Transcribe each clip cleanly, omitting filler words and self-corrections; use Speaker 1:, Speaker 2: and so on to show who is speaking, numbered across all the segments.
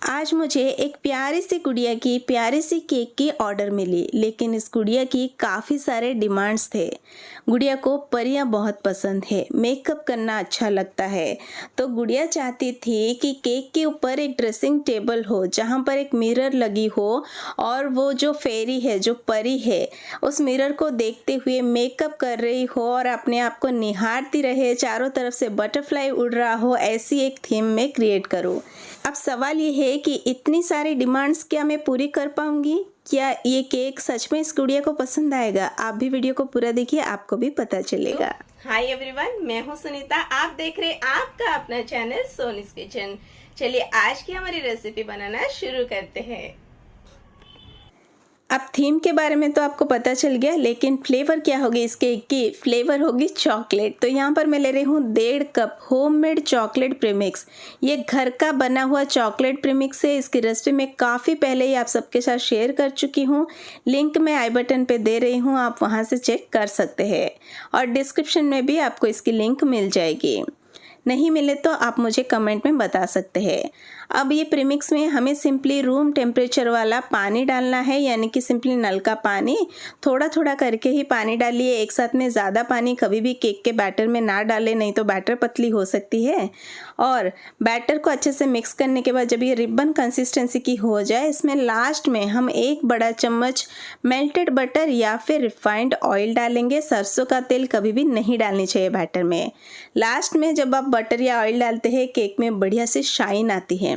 Speaker 1: आज मुझे एक प्यारी सी गुड़िया की प्यारी सी केक की ऑर्डर मिली, लेकिन इस गुड़िया की काफ़ी सारे डिमांड्स थे। गुड़िया को परियां बहुत पसंद है, मेकअप करना अच्छा लगता है। तो गुड़िया चाहती थी कि केक के ऊपर एक ड्रेसिंग टेबल हो जहां पर एक मिरर लगी हो और वो जो फेरी है, जो परी है, उस मिरर को देखते हुए मेकअप कर रही हो और अपने आप को निहारती रहे, चारों तरफ से बटरफ्लाई उड़ रहा हो, ऐसी एक थीम में क्रिएट करूँ। अब सवाल ये है कि इतनी सारी डिमांड्स क्या मैं पूरी कर पाऊंगी? क्या ये केक सच में इस गुड़िया को पसंद आएगा? आप भी वीडियो को पूरा देखिए, आपको भी पता चलेगा।
Speaker 2: हाय एवरीवन, मैं हूं सुनीता। आप देख रहे हैं आपका अपना चैनल सोनीस किचन। चलिए आज की हमारी रेसिपी बनाना शुरू करते हैं।
Speaker 1: अब थीम के बारे में तो आपको पता चल गया, लेकिन फ्लेवर क्या होगी इस केक की? फ्लेवर होगी चॉकलेट। तो यहाँ पर मैं ले रही हूँ 1.5 कप होममेड चॉकलेट प्रीमिक्स। ये घर का बना हुआ चॉकलेट प्रीमिक्स है। इसकी रेसिपी मैं काफ़ी पहले ही आप सबके साथ शेयर कर चुकी हूँ। लिंक मैं आई बटन पे दे रही हूँ, आप वहाँ से चेक कर सकते हैं और डिस्क्रिप्शन में भी आपको इसकी लिंक मिल जाएगी। नहीं मिले तो आप मुझे कमेंट में बता सकते हैं। अब ये प्रीमिक्स में हमें सिंपली रूम टेम्परेचर वाला पानी डालना है, यानी कि सिंपली नल का पानी। थोड़ा थोड़ा करके ही पानी डालिए, एक साथ में ज़्यादा पानी कभी भी केक के बैटर में ना डालें, नहीं तो बैटर पतली हो सकती है। और बैटर को अच्छे से मिक्स करने के बाद जब ये रिबन कंसिस्टेंसी की हो जाए, इसमें लास्ट में हम 1 बड़ा चम्मच मेल्टेड बटर या फिर रिफाइंड ऑयल डालेंगे। सरसों का तेल कभी भी नहीं डालनी चाहिए बैटर में। लास्ट में जब आप बटर या ऑयल डालते हैं, केक में बढ़िया से शाइन आती है।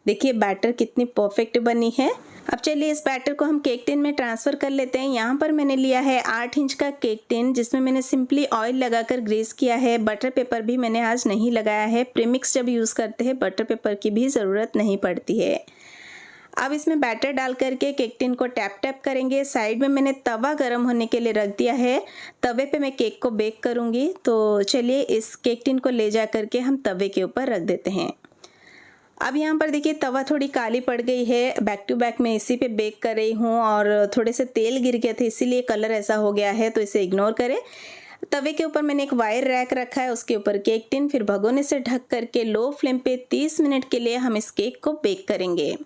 Speaker 1: देखिए बैटर कितनी परफेक्ट बनी है। अब चलिए इस बैटर को हम केक टिन में ट्रांसफ़र कर लेते हैं। यहाँ पर मैंने लिया है 8 इंच का केक टिन, जिसमें मैंने सिंपली ऑयल लगाकर ग्रीस किया है। बटर पेपर भी मैंने आज नहीं लगाया है। प्रीमिक्स जब यूज़ करते हैं बटर पेपर की भी ज़रूरत नहीं पड़ती है। अब इसमें बैटर डाल करके केक टिन को टैप टैप करेंगे। साइड में मैंने तवा गर्म होने के लिए रख दिया है। तवे पे मैं केक को बेक करूँगी। तो चलिए इस केक टिन को ले जा करके हम तवे के ऊपर रख देते हैं। अब यहाँ पर देखिए तवा थोड़ी काली पड़ गई है। बैक टू बैक मैं इसी पे बेक कर रही हूँ और थोड़े से तेल गिर गए थे, इसीलिए कलर ऐसा हो गया है, तो इसे इग्नोर करें। तवे के ऊपर मैंने एक वायर रैक रखा है, उसके ऊपर केक टिन, फिर भगोने से ढक करके लो फ्लेम पे 30 मिनट के लिए हम इस केक को बेक करेंगे।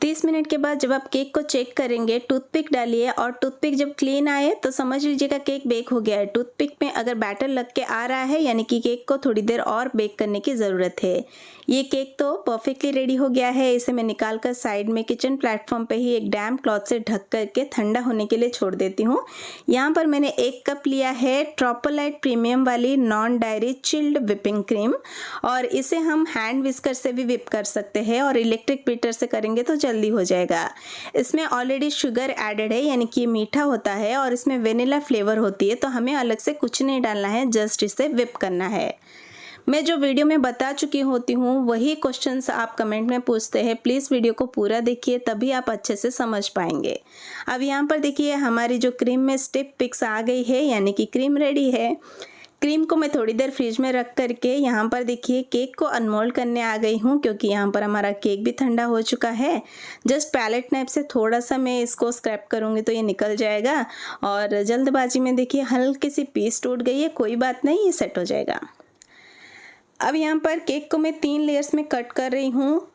Speaker 1: 30 मिनट के बाद जब आप केक को चेक करेंगे, टूथपिक डालिए और टूथपिक जब क्लीन आए तो समझ लीजिएगा केक बेक हो गया है। टूथपिक में अगर बैटर लग के आ रहा है, यानी कि केक को थोड़ी देर और बेक करने की ज़रूरत है। ये केक तो परफेक्टली रेडी हो गया है। इसे मैं निकाल कर साइड में किचन प्लेटफॉर्म पे ही एक डैम्प क्लॉथ से ढक करके ठंडा होने के लिए छोड़ देती हूँ। यहाँ पर मैंने 1 कप लिया है ट्रोपोलाइट प्रीमियम वाली non dairy chilled whipping cream, और इसे हम हैंड विस्कर से भी विप कर सकते हैं और इलेक्ट्रिक बीटर से करेंगे तो जल्दी हो जाएगा। इसमें ऑलरेडी शुगर एडेड है, यानी कि मीठा होता है और इसमें वेनिला फ्लेवर होती है, तो हमें अलग से कुछ नहीं डालना है, जस्ट इसे विप करना है। मैं जो वीडियो में बता चुकी होती हूँ वही क्वेश्चंस आप कमेंट में पूछते हैं। प्लीज़ वीडियो को पूरा देखिए, तभी आप अच्छे से समझ पाएंगे। अब यहाँ पर देखिए हमारी जो क्रीम में स्टिप पिक्स आ गई है, यानी कि क्रीम रेडी है। क्रीम को मैं थोड़ी देर फ्रिज में रख करके यहाँ पर देखिए केक को अनमोल्ड करने आ गई हूँ, क्योंकि यहाँ पर हमारा केक भी ठंडा हो चुका है। जस्ट पैलेट नाइफ से थोड़ा सा मैं इसको स्क्रैप करूँगी तो ये निकल जाएगा, और जल्दबाजी में देखिए हल्की सी पीस टूट गई है, कोई बात नहीं, ये सेट हो जाएगा। अब यहाँ पर केक को मैं 3 लेयर्स में कट कर रही हूँ।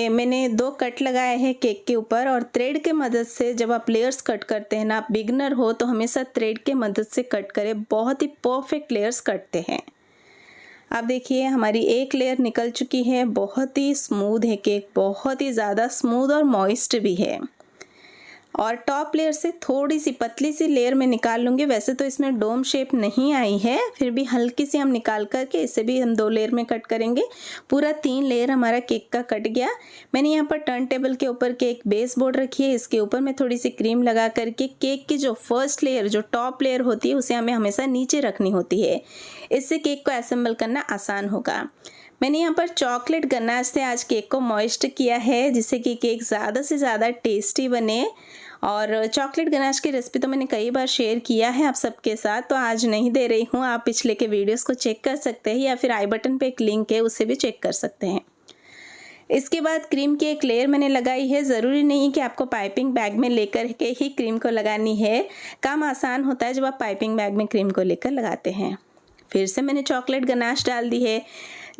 Speaker 1: मैंने 2 कट लगाए हैं केक के ऊपर, और थ्रेड के मदद से जब आप लेयर्स कट करते हैं ना, आप बिगनर हो तो हमेशा थ्रेड के मदद से कट करें, बहुत ही परफेक्ट लेयर्स कटते हैं। अब देखिए हमारी एक लेयर निकल चुकी है। बहुत ही स्मूथ है केक, बहुत ही ज़्यादा स्मूथ और मॉइस्ट भी है। और टॉप लेयर से थोड़ी सी पतली सी लेयर में निकाल लूँगी। वैसे तो इसमें डोम शेप नहीं आई है, फिर भी हल्की सी हम निकाल करके इसे भी हम 2 लेयर में कट करेंगे। पूरा 3 लेयर हमारा केक का कट गया। मैंने यहाँ पर टर्न टेबल के ऊपर के एक बेस बोर्ड रखी है, इसके ऊपर मैं थोड़ी सी क्रीम लगा करके केक की जो फर्स्ट लेयर, जो टॉप लेयर होती है, उसे हमें हमेशा नीचे रखनी होती है। इससे केक को असेंबल करना आसान होगा। मैंने यहाँ पर चॉकलेट गनाश से आज केक को मॉइस्ट किया है, जिससे कि केक ज़्यादा से ज़्यादा टेस्टी बने। और चॉकलेट गनाश की रेसिपी तो मैंने कई बार शेयर किया है आप सबके साथ, तो आज नहीं दे रही हूँ। आप पिछले के वीडियोस को चेक कर सकते हैं, या फिर आई बटन पे एक लिंक है, उसे भी चेक कर सकते हैं। इसके बाद क्रीम की एक लेयर मैंने लगाई है। ज़रूरी नहीं कि आपको पाइपिंग बैग में लेकर के ही क्रीम को लगानी है। काम आसान होता है जब आप पाइपिंग बैग में क्रीम को लेकर लगाते हैं। फिर से मैंने चॉकलेट गनाश डाल दी है।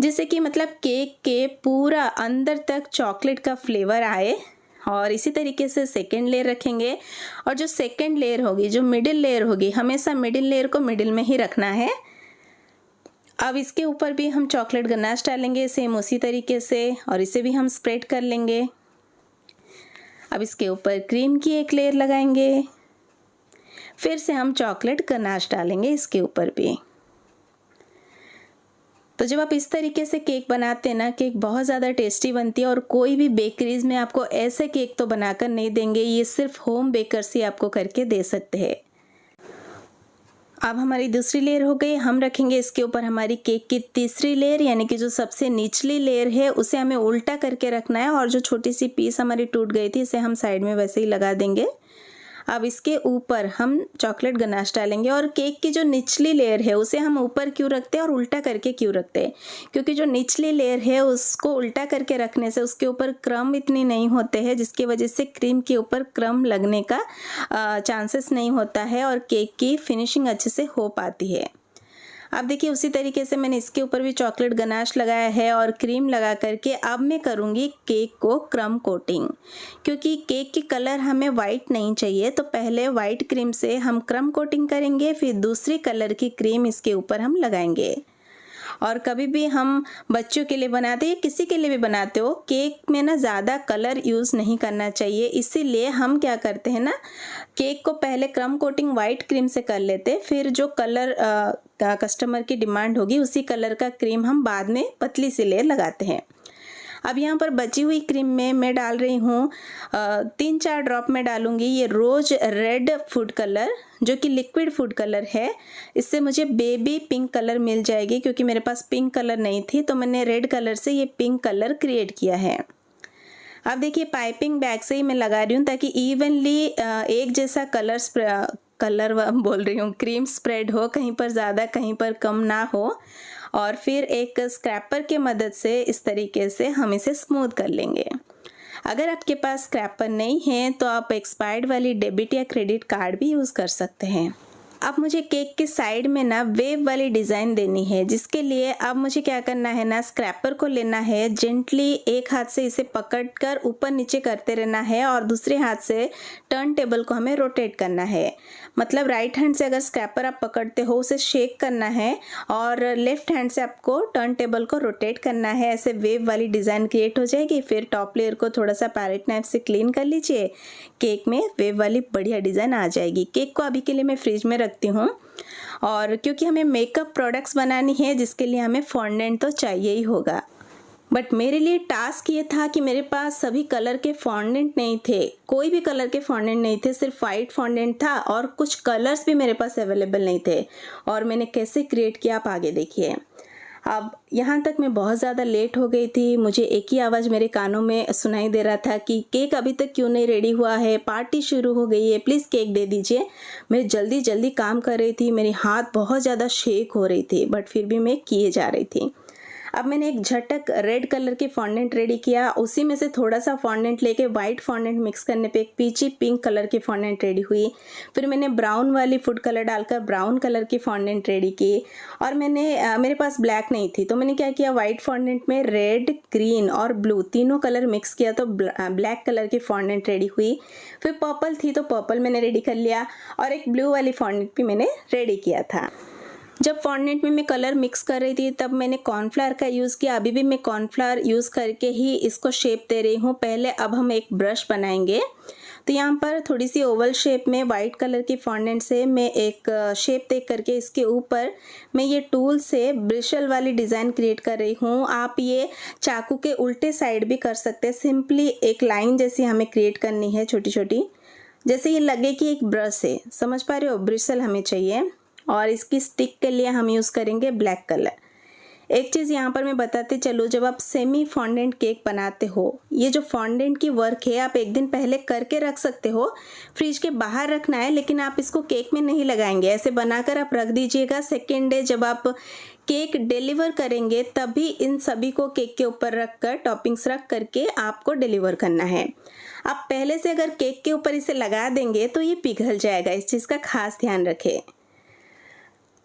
Speaker 1: जिससे कि मतलब केक के पूरा अंदर तक चॉकलेट का फ्लेवर आए। और इसी तरीके से सेकेंड लेयर रखेंगे, और जो सेकेंड लेयर होगी, जो मिडिल लेयर होगी, हमेशा मिडिल लेयर को मिडिल में ही रखना है। अब इसके ऊपर भी हम चॉकलेट गनाश डालेंगे सेम उसी तरीके से, और इसे भी हम स्प्रेड कर लेंगे। अब इसके ऊपर क्रीम की एक लेयर लगाएंगे, फिर से हम चॉकलेट गनाश डालेंगे इसके ऊपर भी। तो जब आप इस तरीके से केक बनाते हैं ना, केक बहुत ज़्यादा टेस्टी बनती है, और कोई भी बेकरीज में आपको ऐसे केक तो बनाकर नहीं देंगे, ये सिर्फ होम बेकर्स ही आपको करके दे सकते हैं। अब हमारी दूसरी लेयर हो गई, हम रखेंगे इसके ऊपर हमारी केक की तीसरी लेयर, यानी कि जो सबसे निचली लेयर है उसे हमें उल्टा करके रखना है, और जो छोटी सी पीस हमारी टूट गई थी इसे हम साइड में वैसे ही लगा देंगे। अब इसके ऊपर हम चॉकलेट गनाश डालेंगे, और केक की जो निचली लेयर है उसे हम ऊपर क्यों रखते हैं और उल्टा करके क्यों रखते हैं, क्योंकि जो निचली लेयर है उसको उल्टा करके रखने से उसके ऊपर क्रम्ब इतनी नहीं होते हैं, जिसकी वजह से क्रीम के ऊपर क्रम्ब लगने का चांसेस नहीं होता है, और केक की फिनिशिंग अच्छे से हो पाती है। अब देखिए उसी तरीके से मैंने इसके ऊपर भी चॉकलेट गनाश लगाया है और क्रीम लगा करके अब मैं करूँगी केक को क्रम कोटिंग, क्योंकि केक की कलर हमें वाइट नहीं चाहिए, तो पहले वाइट क्रीम से हम क्रम कोटिंग करेंगे, फिर दूसरी कलर की क्रीम इसके ऊपर हम लगाएंगे। और कभी भी हम बच्चों के लिए बनाते हैं, किसी के लिए भी बनाते हो, केक में ना ज़्यादा कलर यूज़ नहीं करना चाहिए। इसीलिए हम क्या करते हैं ना, केक को पहले क्रम कोटिंग वाइट क्रीम से कर लेते, फिर जो कलर कस्टमर की डिमांड होगी उसी कलर का क्रीम हम बाद में पतली सी लेयर लगाते हैं। अब यहाँ पर बची हुई क्रीम में मैं डाल रही हूँ 3-4 ड्रॉप में डालूँगी ये रोज़ रेड फूड कलर, जो कि लिक्विड फूड कलर है। इससे मुझे बेबी पिंक कलर मिल जाएगी, क्योंकि मेरे पास पिंक कलर नहीं थी, तो मैंने रेड कलर से ये पिंक कलर क्रिएट किया है। अब देखिए पाइपिंग बैग से ही मैं लगा रही हूँ, ताकि इवनली एक जैसा बोल रही हूँ क्रीम स्प्रेड हो, कहीं पर ज़्यादा कहीं पर कम ना हो। और फिर एक स्क्रैपर के मदद से इस तरीके से हम इसे स्मूथ कर लेंगे। अगर आपके पास स्क्रैपर नहीं है तो आप एक्सपायर्ड वाली डेबिट या क्रेडिट कार्ड भी यूज़ कर सकते हैं। अब मुझे केक के साइड में ना वेव वाली डिज़ाइन देनी है, जिसके लिए अब मुझे क्या करना है ना, स्क्रैपर को लेना है, जेंटली एक हाथ से इसे पकड़कर ऊपर नीचे करते रहना है, और दूसरे हाथ से टर्न टेबल को हमें रोटेट करना है। मतलब राइट हैंड से अगर स्क्रैपर आप पकड़ते हो उसे शेक करना है, और लेफ्ट हैंड से आपको टर्न टेबल को रोटेट करना है। ऐसे वेव वाली डिज़ाइन क्रिएट हो जाएगी। फिर टॉप लेयर को थोड़ा सा पैलेट नाइफ से क्लीन कर लीजिए, केक में वेव वाली बढ़िया डिज़ाइन आ जाएगी। केक को अभी के लिए मैं फ्रिज में रखती हूँ, और क्योंकि हमें मेकअप प्रोडक्ट्स बनानी है जिसके लिए हमें फॉन्डेंट तो चाहिए ही होगा। बट मेरे लिए टास्क ये था कि मेरे पास सभी कलर के फॉन्डेंट नहीं थे, कोई भी कलर के फॉन्डेंट नहीं थे, सिर्फ वाइट फॉन्डेंट था, और कुछ कलर्स भी मेरे पास अवेलेबल नहीं थे। और मैंने कैसे क्रिएट किया आप आगे देखिए। अब यहाँ तक मैं बहुत ज़्यादा लेट हो गई थी, मुझे एक ही आवाज़ मेरे कानों में सुनाई दे रहा था कि केक अभी तक क्यों नहीं रेडी हुआ है, पार्टी शुरू हो गई है, प्लीज़ केक दे दीजिए। मैं जल्दी जल्दी काम कर रही थी, मेरी हाथ बहुत ज़्यादा शेक हो रही थी, बट फिर भी मैं किए जा रही थी। अब मैंने एक झटक रेड कलर की फॉन्डेंट रेडी किया, उसी में से थोड़ा सा फॉन्डेंट लेके वाइट फॉन्डेंट मिक्स करने पे एक पीची पिंक कलर की फॉन्डेंट रेडी हुई। फिर मैंने ब्राउन वाली फूड कलर डालकर ब्राउन कलर की फॉन्डेंट रेडी की, और मेरे पास ब्लैक नहीं थी, तो मैंने क्या किया, वाइट फॉन्डेंट में रेड, ग्रीन और ब्लू तीनों कलर मिक्स किया, तो ब्लैक कलर की फॉन्डेंट रेडी हुई। फिर पर्पल थी तो पर्पल मैंने रेडी कर लिया, और एक ब्लू वाली फॉन्डेंट भी मैंने रेडी किया था। जब फॉन्डेंट में मैं कलर मिक्स कर रही थी तब मैंने कॉर्नफ्लावर का यूज़ किया। अभी भी मैं कॉर्नफ्लावर यूज़ करके ही इसको शेप दे रही हूँ। पहले अब हम एक ब्रश बनाएंगे, तो यहाँ पर थोड़ी सी ओवल शेप में वाइट कलर की फॉन्डेंट से मैं एक शेप दे करके इसके ऊपर मैं ये टूल से ब्रिशल वाली डिज़ाइन क्रिएट कर रही हूँ। आप ये चाकू के उल्टे साइड भी कर सकते हैं। सिंपली एक लाइन जैसी हमें क्रिएट करनी है छोटी छोटी, जैसे ये लगे कि एक ब्रश है, समझ पा रहे हो, ब्रिशल हमें चाहिए। और इसकी स्टिक के लिए हम यूज़ करेंगे ब्लैक कलर। एक चीज़ यहाँ पर मैं बताते चलूँ, जब आप सेमी फॉन्डेंट केक बनाते हो, ये जो फॉन्डेंट की वर्क है आप एक दिन पहले करके रख सकते हो, फ्रिज के बाहर रखना है, लेकिन आप इसको केक में नहीं लगाएंगे, ऐसे बनाकर आप रख दीजिएगा। सेकेंड डे जब आप केक डिलीवर करेंगे तभी इन सभी को केक के ऊपर रख कर टॉपिंग्स रख करके आपको डिलीवर करना है। आप पहले से अगर केक के ऊपर इसे लगा देंगे तो ये पिघल जाएगा, इस चीज़ का खास ध्यान रखें।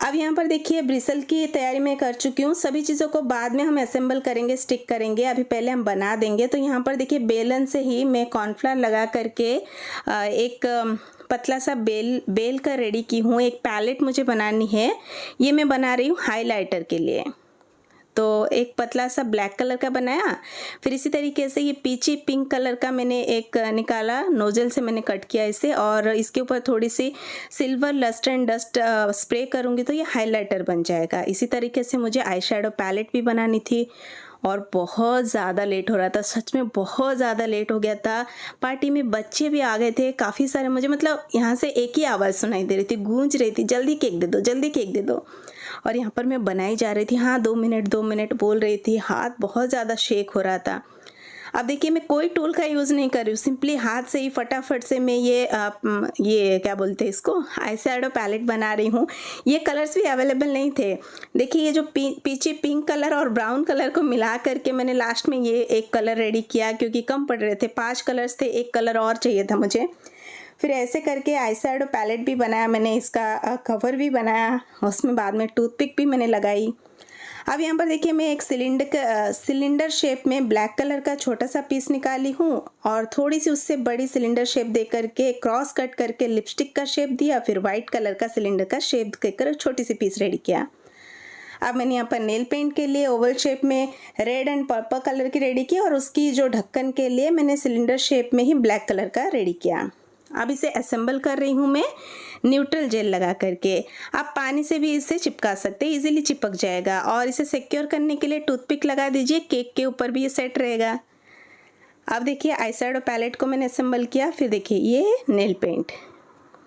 Speaker 1: अब यहाँ पर देखिए ब्रिसल की तैयारी मैं कर चुकी हूँ। सभी चीज़ों को बाद में हम असेंबल करेंगे, स्टिक करेंगे, अभी पहले हम बना देंगे। तो यहाँ पर देखिए बेलन से ही मैं कॉर्नफ्लावर लगा करके एक पतला सा बेल का रेडी की हूँ। एक पैलेट मुझे बनानी है, ये मैं बना रही हूँ हाइलाइटर के लिए। तो एक पतला सा ब्लैक कलर का बनाया, फिर इसी तरीके से ये पीची पिंक कलर का मैंने एक निकाला, नोजल से मैंने कट किया इसे, और इसके ऊपर थोड़ी सी silver lustre and dust spray करूँगी तो ये हाइलाइटर बन जाएगा। इसी तरीके से मुझे आई शेडो पैलेट भी बनानी थी और बहुत ज़्यादा लेट हो रहा था, सच में बहुत ज़्यादा लेट हो गया था। पार्टी में बच्चे भी आ गए थे काफ़ी सारे, मुझे मतलब यहाँ से एक ही आवाज़ सुनाई दे रही थी, गूंज रही थी, जल्दी केक दे दो, जल्दी केक दे दो। और यहाँ पर मैं बनाई जा रही थी, हाँ 2 मिनट बोल रही थी, हाथ बहुत ज़्यादा शेक हो रहा था। अब देखिए मैं कोई टूल का यूज़ नहीं कर रही हूँ, सिंपली हाथ से ही फटाफट से मैं ये क्या बोलते हैं इसको, आई शेडो पैलेट बना रही हूँ। ये कलर्स भी अवेलेबल नहीं थे। देखिए ये जो पीछे पिंक कलर और ब्राउन कलर को मिला करके मैंने लास्ट में ये एक कलर रेडी किया, क्योंकि कम पड़ रहे थे, 5 कलर्स थे, एक कलर और चाहिए था मुझे। फिर ऐसे करके आई शेडो पैलेट भी बनाया मैंने, इसका कवर भी बनाया, उसमें बाद में टूथपिक भी मैंने लगाई। अब यहाँ पर देखिए मैं एक सिलेंडर शेप में ब्लैक कलर का छोटा सा पीस निकाली हूँ और थोड़ी सी उससे बड़ी सिलेंडर शेप दे करके क्रॉस कट करके लिपस्टिक का शेप दिया, फिर वाइट कलर का सिलेंडर का शेप देकर छोटी सी पीस रेडी किया। अब मैंने यहाँ पर नेल पेंट के लिए ओवल शेप में रेड एंड पर्पल कलर की रेडी की और उसकी जो ढक्कन के लिए मैंने सिलेंडर शेप में ही ब्लैक कलर का रेडी किया। अब इसे असेंबल कर रही हूँ मैं न्यूट्रल जेल लगा करके। आप पानी से भी इसे चिपका सकते हैं, इजीली चिपक जाएगा। और इसे सिक्योर करने के लिए टूथपिक लगा दीजिए, केक के ऊपर भी ये सेट रहेगा। अब देखिए आई शेडो पैलेट को मैंने असेंबल किया, फिर देखिए ये नेल पेंट।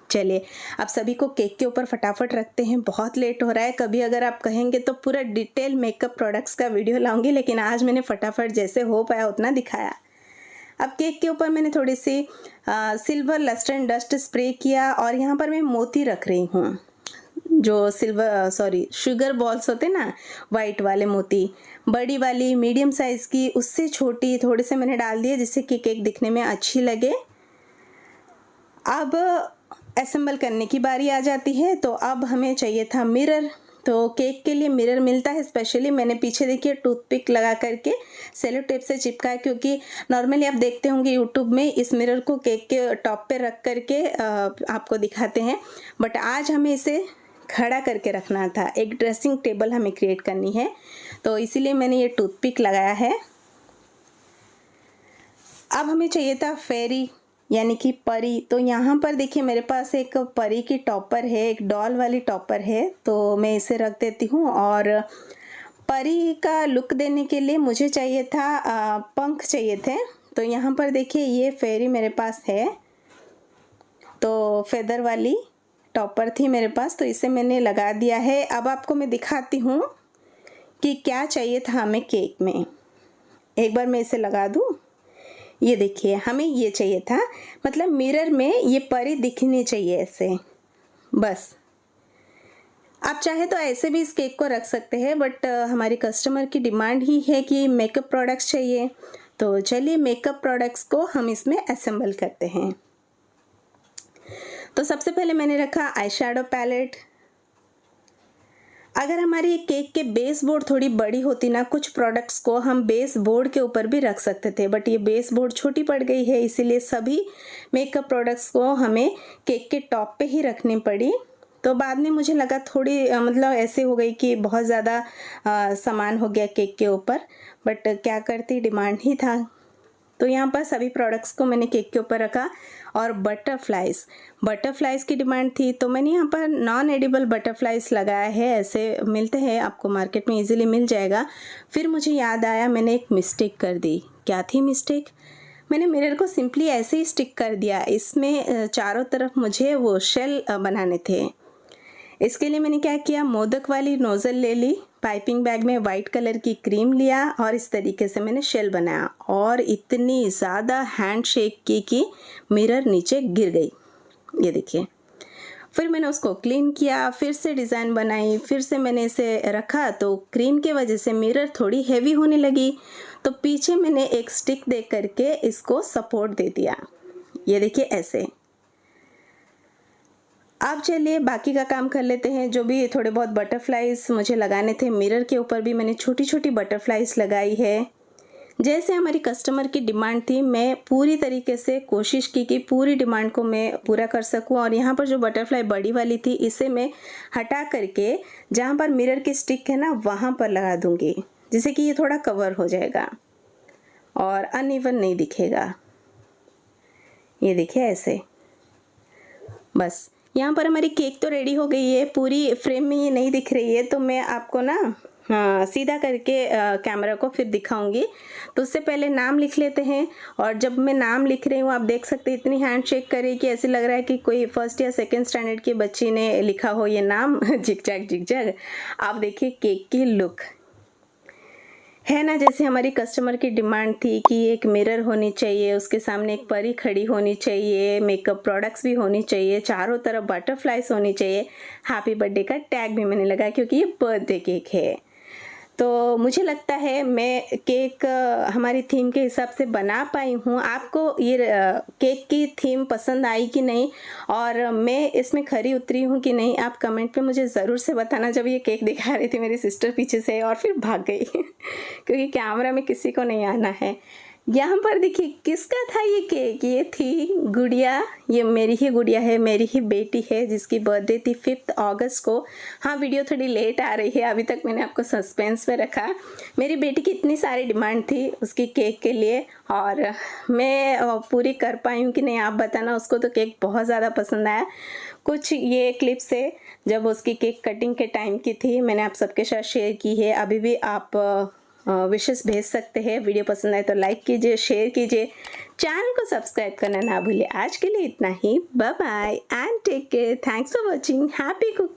Speaker 1: चलिए अब सभी को केक के ऊपर फटाफट रखते हैं, बहुत लेट हो रहा है। कभी अगर आप कहेंगे तो पूरा डिटेल मेकअप प्रोडक्ट्स का वीडियो लाऊंगी, लेकिन आज मैंने फटाफट जैसे हो पाया उतना दिखाया। अब केक के ऊपर मैंने थोड़ी सी silver lustre and dust spray किया और यहाँ पर मैं मोती रख रही हूँ, जो शुगर बॉल्स होते ना, वाइट वाले मोती, बड़ी वाली मीडियम साइज़ की, उससे छोटी थोड़े से मैंने डाल दिए जिससे कि केक दिखने में अच्छी लगे। अब असेंबल करने की बारी आ जाती है। तो अब हमें चाहिए था मिरर, तो केक के लिए मिरर मिलता है स्पेशली। मैंने पीछे देखिए टूथपिक लगा करके सेलो टेप से चिपकाया, क्योंकि नॉर्मली आप देखते होंगे यूट्यूब में इस मिरर को केक के टॉप पे रख करके आपको दिखाते हैं, बट आज हमें इसे खड़ा करके रखना था। एक ड्रेसिंग टेबल हमें क्रिएट करनी है, तो इसीलिए मैंने ये टूथपिक लगाया है। अब हमें चाहिए था फेरी यानी कि परी। तो यहाँ पर देखिए मेरे पास एक परी की टॉपर है, एक डॉल वाली टॉपर है, तो मैं इसे रख देती हूँ। और परी का लुक देने के लिए मुझे चाहिए था पंख चाहिए थे। तो यहाँ पर देखिए ये फेरी मेरे पास है, तो फेदर वाली टॉपर थी मेरे पास, तो इसे मैंने लगा दिया है। अब आपको मैं दिखाती हूँ कि क्या चाहिए था हमें केक में। एक बार मैं इसे लगा दूँ। ये देखिए हमें ये चाहिए था, मतलब मिरर में ये परी दिखनी चाहिए ऐसे, बस। आप चाहे तो ऐसे भी इस केक को रख सकते हैं, बट हमारी कस्टमर की डिमांड ही है कि मेकअप प्रोडक्ट्स चाहिए। तो चलिए मेकअप प्रोडक्ट्स को हम इसमें असेंबल करते हैं। तो सबसे पहले मैंने रखा आई शेडो पैलेट। अगर हमारी केक के बेस बोर्ड थोड़ी बड़ी होती ना, कुछ प्रोडक्ट्स को हम बेस बोर्ड के ऊपर भी रख सकते थे, बट ये बेस बोर्ड छोटी पड़ गई है, इसीलिए सभी मेकअप प्रोडक्ट्स को हमें केक के टॉप पे ही रखनी पड़ी। तो बाद में मुझे लगा थोड़ी मतलब ऐसे हो गई कि बहुत ज़्यादा सामान हो गया केक के ऊपर, बट क्या करती, डिमांड ही था। तो यहाँ पर सभी प्रोडक्ट्स को मैंने केक के ऊपर रखा। और बटरफ्लाइज की डिमांड थी, तो मैंने यहाँ पर नॉन एडिबल बटरफ्लाइज लगाया है, ऐसे मिलते हैं आपको मार्केट में, इजीली मिल जाएगा। फिर मुझे याद आया मैंने एक मिस्टेक कर दी। क्या थी मिस्टेक? मैंने मिरर को सिंपली ऐसे ही स्टिक कर दिया। इसमें चारों तरफ मुझे वो शेल बनाने थे। इसके लिए मैंने क्या किया, मोदक वाली नोज़ल ले ली, पाइपिंग बैग में वाइट कलर की क्रीम लिया और इस तरीके से मैंने शेल बनाया और इतनी ज़्यादा हैंड शेक की कि मिरर नीचे गिर गई। ये देखिए। फिर मैंने उसको क्लीन किया, फिर से डिज़ाइन बनाई, फिर से मैंने इसे रखा, तो क्रीम की वजह से मिरर थोड़ी हैवी होने लगी। तो पीछे मैंने एक स्टिक दे करके इसको सपोर्ट दे दिया। ये देखिए ऐसे। अब चलिए बाकी का काम कर लेते हैं। जो भी थोड़े बहुत बटरफ्लाइज मुझे लगाने थे, मिरर के ऊपर भी मैंने छोटी छोटी बटरफ्लाइज लगाई है। जैसे हमारी कस्टमर की डिमांड थी, मैं पूरी तरीके से कोशिश की कि पूरी डिमांड को मैं पूरा कर सकूं। और यहाँ पर जो बटरफ्लाई बड़ी वाली थी, इसे मैं हटा करके जहाँ पर मिरर की स्टिक है ना, वहाँ पर लगा दूंगी, जिससे कि ये थोड़ा कवर हो जाएगा और अनइवन नहीं दिखेगा। ये देखिए ऐसे। बस यहाँ पर हमारी केक तो रेडी हो गई है, पूरी फ्रेम में ये नहीं दिख रही है, तो मैं आपको ना सीधा करके कैमरा को फिर दिखाऊंगी। तो उससे पहले नाम लिख लेते हैं। और जब मैं नाम लिख रही हूँ, आप देख सकते हैं इतनी हैंड शेक कर रही कि ऐसे लग रहा है कि कोई फर्स्ट या सेकंड स्टैंडर्ड की बच्ची ने लिखा हो ये नाम। Zigzag zigzag. आप देखिए केक की लुक है ना, जैसे हमारी कस्टमर की डिमांड थी कि एक मिरर होनी चाहिए, उसके सामने एक परी खड़ी होनी चाहिए, मेकअप प्रोडक्ट्स भी होनी चाहिए, चारों तरफ बटरफ्लाइज होनी चाहिए, हैप्पी बर्थडे का टैग भी मैंने लगाया क्योंकि ये बर्थडे केक है। तो मुझे लगता है मैं केक हमारी थीम के हिसाब से बना पाई हूँ। आपको ये केक की थीम पसंद आई कि नहीं, और मैं इसमें खरी उतरी हूँ कि नहीं, आप कमेंट पे मुझे ज़रूर से बताना। जब ये केक दिखा रही थी मेरी सिस्टर पीछे से और फिर भाग गई क्योंकि कैमरा में किसी को नहीं आना है। यहाँ पर देखिए किसका था ये केक। ये थी गुड़िया, ये मेरी ही गुड़िया है, मेरी ही बेटी है, जिसकी बर्थडे थी 5 अगस्त को। हाँ, वीडियो थोड़ी लेट आ रही है, अभी तक मैंने आपको सस्पेंस में रखा। मेरी बेटी की इतनी सारी डिमांड थी उसकी केक के लिए, और मैं पूरी कर पाई हूँ कि नहीं, आप बताना। उसको तो केक बहुत ज़्यादा पसंद आया। कुछ ये क्लिप्स है जब उसकी केक कटिंग के टाइम की थी, मैंने आप सबके साथ शेयर की है। अभी भी आप विशेष भेज सकते हैं। वीडियो पसंद आए तो लाइक कीजिए, शेयर कीजिए, चैनल को सब्सक्राइब करना ना भूलिए। आज के लिए इतना ही। Bye bye and take care. Thanks for watching. Happy cooking.